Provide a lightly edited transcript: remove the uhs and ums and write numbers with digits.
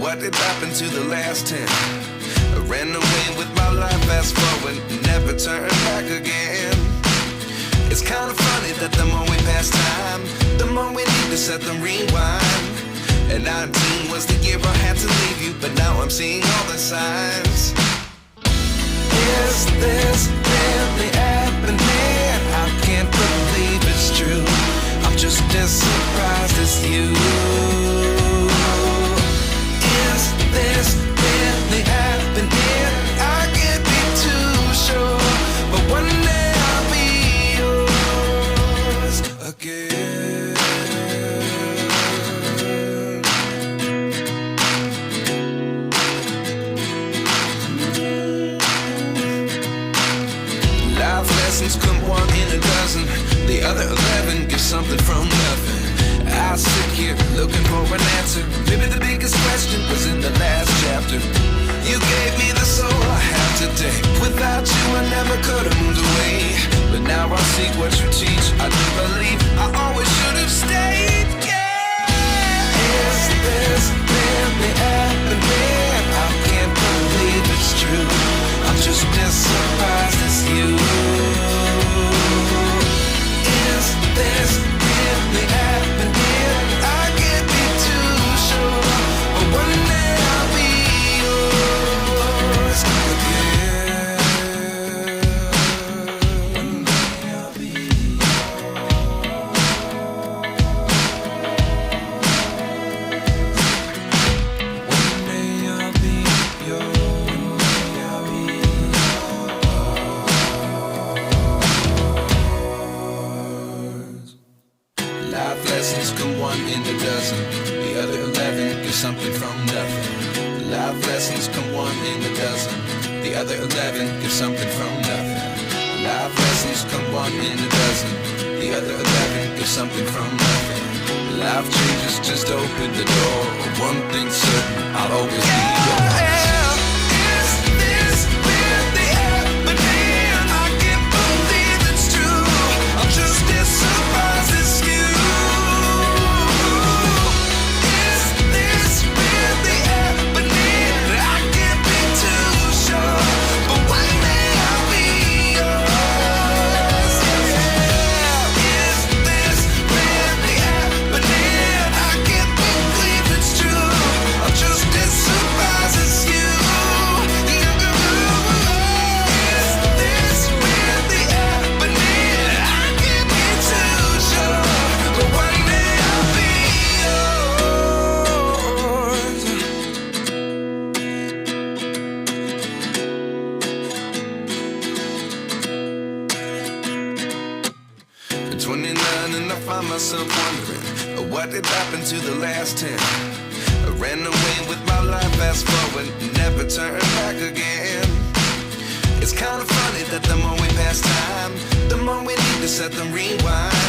What did happen to the last 10? I ran away with my life, fast forward, never turn back again. It's kind of funny that the more we pass time, the more we need to set them rewind. And 19 was the year I had to leave you, but now I'm seeing all the signs. Is this really happening? I can't believe it's true. I'm just as surprised as you. Is this really happening? I can't be too sure, but one day I'll be yours again. Life lessons come one in a dozen. The other 11 give something from nothing. I sit here looking for an answer. Maybe the biggest question was in the last chapter. You gave me the soul I have today. Without you I never could have moved away. But now I see what you teach. I do believe I always should have stayed. Yeah. Is this really happening? I can't believe it's true. I'm just as surprised as you. Is this really happening? I can't be too sure, but one day I'll be yours again. One day I'll be yours. One day I'll be yours. One day I'll be yours. Life lessons come one in a dozen. The other 11 give something from nothing. Life lessons come one in a dozen. The other 11 give something from nothing. Life lessons come one in a dozen. The other 11 give something from nothing. Life changes just open the door. One thing's certain, I'll always be yours. Is this really happening? I can't believe it's true. I'm just as surprised as you. Is this really happening? I can't be too sure, but one day I'll be yours. Yeah. Is this really happening? I can't believe it's true. I'm just as surprised as you. Is this really happening? I can't be too sure, but one day I'll be yours. At 29 and I find myself wondering, what did happen to the last 10? I ran away with my life, fast forward, never turn back again. It's kind of funny that the more we pass time, the more we need to set them rewind.